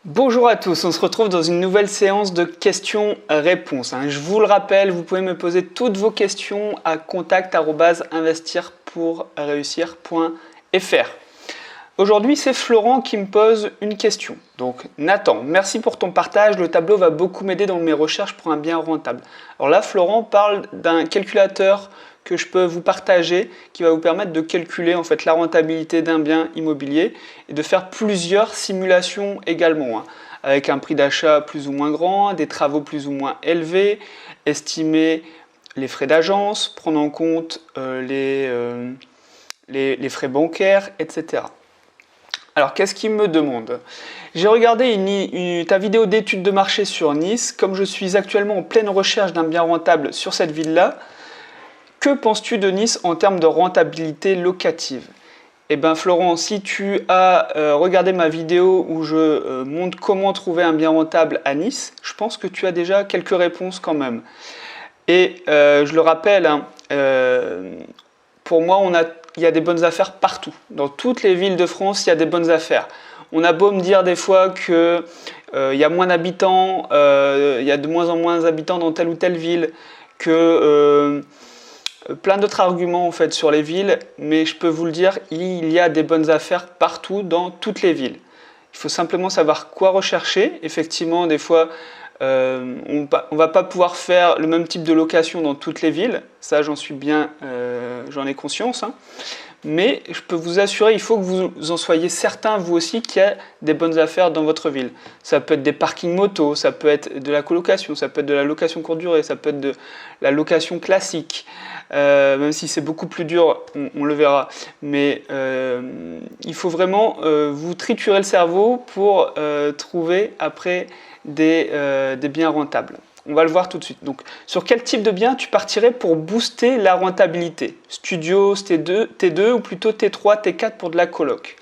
Bonjour à tous, on se retrouve dans une nouvelle séance de questions-réponses. Je vous le rappelle, vous pouvez me poser toutes vos questions à contact@investirpourreussir.fr. Aujourd'hui, c'est Florent qui me pose une question. Donc Nathan, merci pour ton partage, le tableau va beaucoup m'aider dans mes recherches pour un bien rentable. Alors là, Florent parle d'un calculateur que je peux vous partager qui va vous permettre de calculer en fait la rentabilité d'un bien immobilier et de faire plusieurs simulations également, avec un prix d'achat plus ou moins grand, des travaux plus ou moins élevés, estimer les frais d'agence, prendre en compte les frais bancaires, etc. Alors, qu'est-ce qu'il me demande? J'ai regardé ta vidéo d'étude de marché sur Nice. Comme je suis actuellement en pleine recherche d'un bien rentable sur cette ville-là, que penses-tu de Nice en termes de rentabilité locative? Eh bien Florent, si tu as regardé ma vidéo où je montre comment trouver un bien rentable à Nice, je pense que tu as déjà quelques réponses quand même. Et je le rappelle, pour moi, il y a des bonnes affaires partout. Dans toutes les villes de France, il y a des bonnes affaires. On a beau me dire des fois qu'il y a moins d'habitants, il y a de moins en moins d'habitants dans telle ou telle ville, que plein d'autres arguments en fait sur les villes, mais je peux vous le dire, il y a des bonnes affaires partout dans toutes les villes. Il faut simplement savoir quoi rechercher. Effectivement, des fois, on ne va pas pouvoir faire le même type de location dans toutes les villes. Ça, j'en ai conscience. Mais je peux vous assurer, il faut que vous en soyez certains, vous aussi, qu'il y a des bonnes affaires dans votre ville. Ça peut être des parkings motos, ça peut être de la colocation, ça peut être de la location courte durée, ça peut être de la location classique. Même si c'est beaucoup plus dur, on le verra. Mais il faut vraiment vous triturer le cerveau pour trouver après des biens rentables. On va le voir tout de suite. Donc, sur quel type de bien tu partirais pour booster la rentabilité? Studio, T2 ou plutôt T3, T4 pour de la coloc?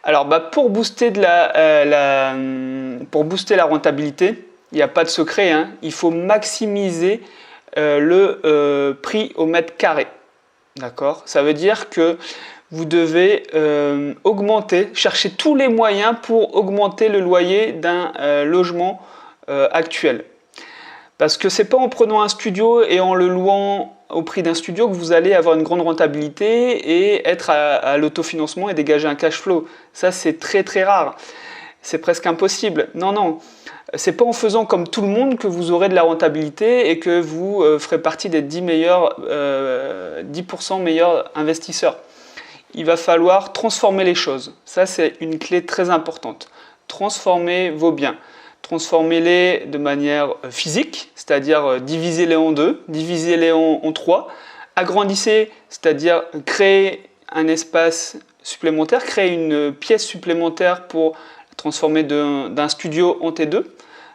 Alors, pour booster la rentabilité, il n'y a pas de secret, il faut maximiser le prix au mètre carré. D'accord? Ça veut dire que vous devez chercher tous les moyens pour augmenter le loyer d'un logement actuel. Parce que c'est pas en prenant un studio et en le louant au prix d'un studio que vous allez avoir une grande rentabilité et être à l'autofinancement et dégager un cash flow. Ça, c'est très très rare. C'est presque impossible. Non. C'est pas en faisant comme tout le monde que vous aurez de la rentabilité et que vous ferez partie des 10% meilleurs investisseurs. Il va falloir transformer les choses. Ça, c'est une clé très importante. Transformer vos biens. Transformez-les de manière physique, c'est-à-dire divisez-les en deux, divisez-les en trois, agrandissez, c'est-à-dire créer un espace supplémentaire, créer une pièce supplémentaire pour transformer d'un studio en T2.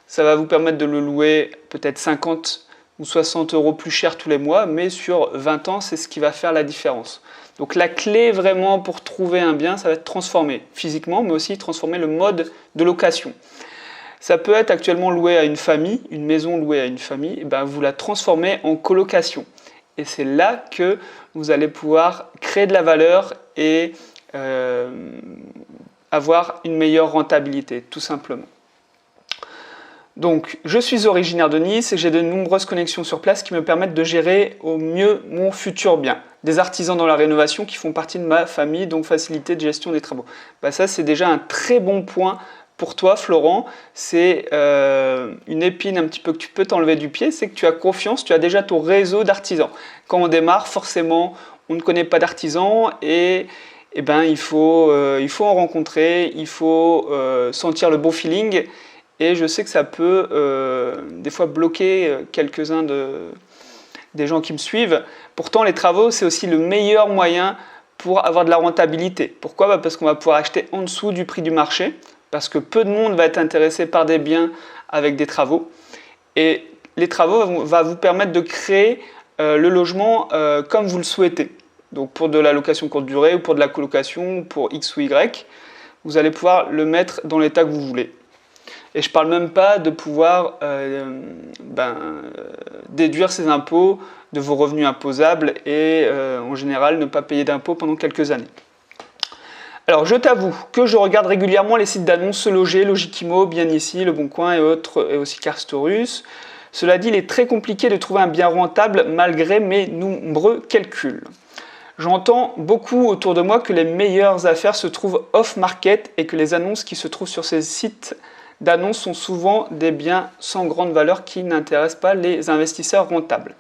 Ça va vous permettre de le louer peut-être 50 ou 60 euros plus cher tous les mois, mais sur 20 ans, c'est ce qui va faire la différence. Donc la clé vraiment pour trouver un bien, ça va être transformer physiquement, mais aussi transformer le mode de location. Ça peut être actuellement loué à une famille, une maison louée à une famille, et vous la transformez en colocation. Et c'est là que vous allez pouvoir créer de la valeur et avoir une meilleure rentabilité, tout simplement. Donc, je suis originaire de Nice et j'ai de nombreuses connexions sur place qui me permettent de gérer au mieux mon futur bien. Des artisans dans la rénovation qui font partie de ma famille, donc facilité de gestion des travaux. Ça, c'est déjà un très bon point pour toi, Florent. C'est une épine un petit peu que tu peux t'enlever du pied, c'est que tu as confiance, tu as déjà ton réseau d'artisans. Quand on démarre, forcément, on ne connaît pas d'artisans et il faut en rencontrer, il faut sentir le bon feeling. Et je sais que ça peut des fois bloquer quelques-uns des gens qui me suivent. Pourtant, les travaux, c'est aussi le meilleur moyen pour avoir de la rentabilité. Pourquoi? Parce qu'on va pouvoir acheter en dessous du prix du marché, parce que peu de monde va être intéressé par des biens avec des travaux. Et les travaux vont vous permettre de créer le logement comme vous le souhaitez. Donc pour de la location courte durée ou pour de la colocation, pour X ou Y, vous allez pouvoir le mettre dans l'état que vous voulez. Et je ne parle même pas de pouvoir déduire ces impôts de vos revenus imposables et en général ne pas payer d'impôts pendant quelques années. Alors je t'avoue que je regarde régulièrement les sites d'annonces Se Loger, Logikimo, Bien Ici, Le Bon Coin et autres, et aussi Carstorus. Cela dit, il est très compliqué de trouver un bien rentable malgré mes nombreux calculs. J'entends beaucoup autour de moi que les meilleures affaires se trouvent off-market et que les annonces qui se trouvent sur ces sites d'annonces sont souvent des biens sans grande valeur qui n'intéressent pas les investisseurs rentables.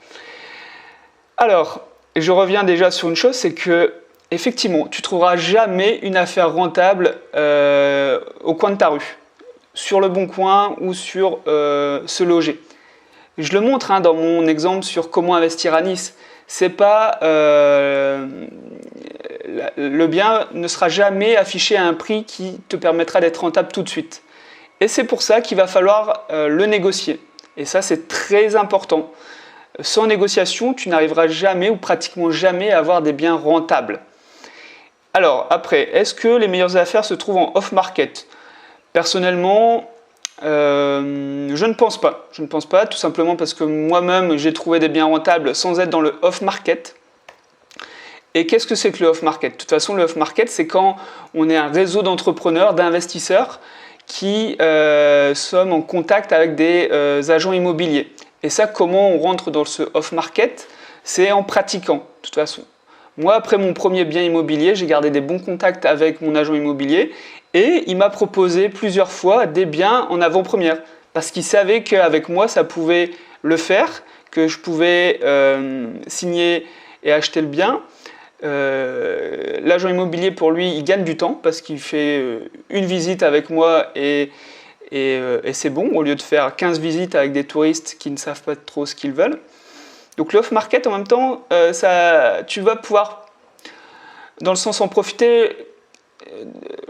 Alors, je reviens déjà sur une chose, c'est que effectivement, tu ne trouveras jamais une affaire rentable au coin de ta rue, sur Le Bon Coin ou sur Se Loger. Je le montre dans mon exemple sur comment investir à Nice. C'est pas le bien ne sera jamais affiché à un prix qui te permettra d'être rentable tout de suite. Et c'est pour ça qu'il va falloir le négocier. Et ça, c'est très important. Sans négociation, tu n'arriveras jamais ou pratiquement jamais à avoir des biens rentables. Alors, après, est-ce que les meilleures affaires se trouvent en off-market? Personnellement, je ne pense pas. Je ne pense pas, tout simplement parce que moi-même, j'ai trouvé des biens rentables sans être dans le off-market. Et qu'est-ce que c'est que le off-market? De toute façon, le off-market, c'est quand on est un réseau d'entrepreneurs, d'investisseurs qui sommes en contact avec des agents immobiliers. Et ça, comment on rentre dans ce off-market? C'est en pratiquant, de toute façon. Moi, après mon premier bien immobilier, j'ai gardé des bons contacts avec mon agent immobilier et il m'a proposé plusieurs fois des biens en avant-première parce qu'il savait qu'avec moi, ça pouvait le faire, que je pouvais signer et acheter le bien. L'agent immobilier, pour lui, il gagne du temps parce qu'il fait une visite avec moi et c'est bon, au lieu de faire 15 visites avec des touristes qui ne savent pas trop ce qu'ils veulent. Donc le off-market, en même temps, tu vas pouvoir, dans le sens en profiter.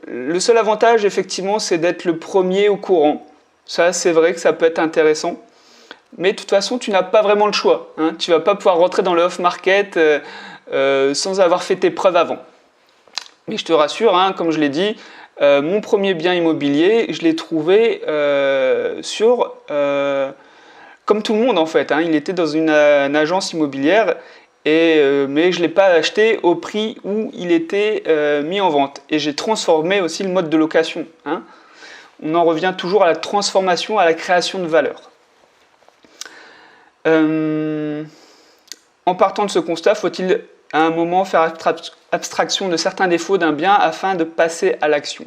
Le seul avantage, effectivement, c'est d'être le premier au courant. Ça, c'est vrai que ça peut être intéressant. Mais de toute façon, tu n'as pas vraiment le choix. Tu ne vas pas pouvoir rentrer dans le off-market sans avoir fait tes preuves avant. Mais je te rassure, comme je l'ai dit, mon premier bien immobilier, je l'ai trouvé comme tout le monde en fait. Il était dans une agence immobilière, mais je ne l'ai pas acheté au prix où il était mis en vente. Et j'ai transformé aussi le mode de location. On en revient toujours à la transformation, à la création de valeur. En partant de ce constat, faut-il à un moment faire abstraction de certains défauts d'un bien afin de passer à l'action?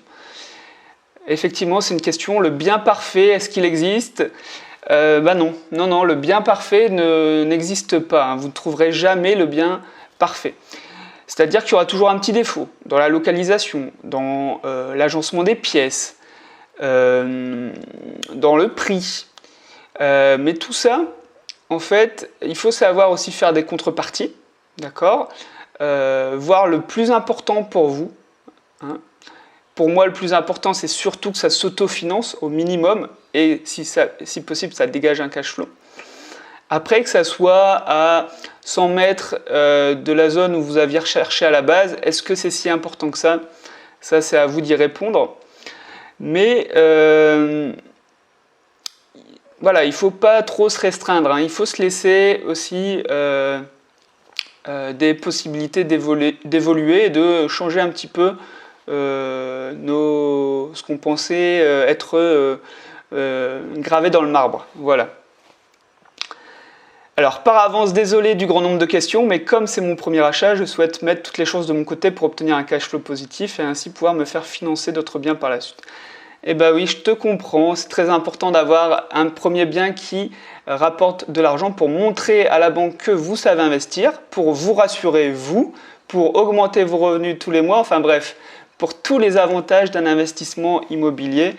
Effectivement, c'est une question. Le bien parfait, est-ce qu'il existe? Non, le bien parfait n'existe pas. Vous ne trouverez jamais le bien parfait. C'est-à-dire qu'il y aura toujours un petit défaut dans la localisation, dans l'agencement des pièces, dans le prix. Mais tout ça, en fait, il faut savoir aussi faire des contreparties, d'accord? Voir le plus important pour vous. Pour moi, le plus important, c'est surtout que ça s'autofinance au minimum et si possible, ça dégage un cash flow. Après, que ça soit à 100 mètres de la zone où vous aviez recherché à la base, est-ce que c'est si important que ça? Ça, c'est à vous d'y répondre. Mais voilà, il ne faut pas trop se restreindre. Il faut se laisser aussi des possibilités d'évoluer et de changer un petit peu ce qu'on pensait être gravé dans le marbre. Voilà. Alors, par avance, désolé du grand nombre de questions, mais comme c'est mon premier achat, je souhaite mettre toutes les chances de mon côté pour obtenir un cash flow positif et ainsi pouvoir me faire financer d'autres biens par la suite. Eh bien oui, je te comprends, c'est très important d'avoir un premier bien qui rapporte de l'argent pour montrer à la banque que vous savez investir, pour vous rassurer vous, pour augmenter vos revenus tous les mois, enfin bref, pour tous les avantages d'un investissement immobilier.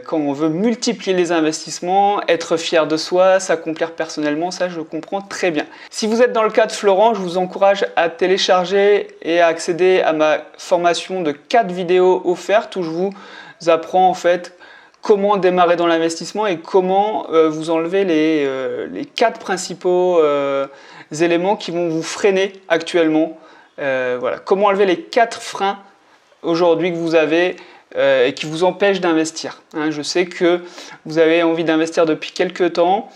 Quand on veut multiplier les investissements, être fier de soi, s'accomplir personnellement, ça je comprends très bien. Si vous êtes dans le cas de Florent, je vous encourage à télécharger et à accéder à ma formation de 4 vidéos offertes où je vous apprends en fait comment démarrer dans l'investissement et comment vous enlever les 4 principaux éléments qui vont vous freiner actuellement. Voilà. Comment enlever les 4 freins aujourd'hui que vous avez et qui vous empêchent d'investir. Je sais que vous avez envie d'investir depuis quelques temps.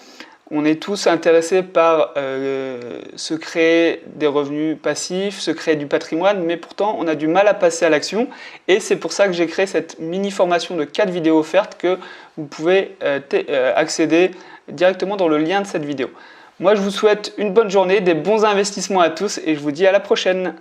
On est tous intéressés par se créer des revenus passifs, se créer du patrimoine, mais pourtant on a du mal à passer à l'action. Et c'est pour ça que j'ai créé cette mini formation de 4 vidéos offertes que vous pouvez accéder directement dans le lien de cette vidéo. Moi je vous souhaite une bonne journée, des bons investissements à tous et je vous dis à la prochaine.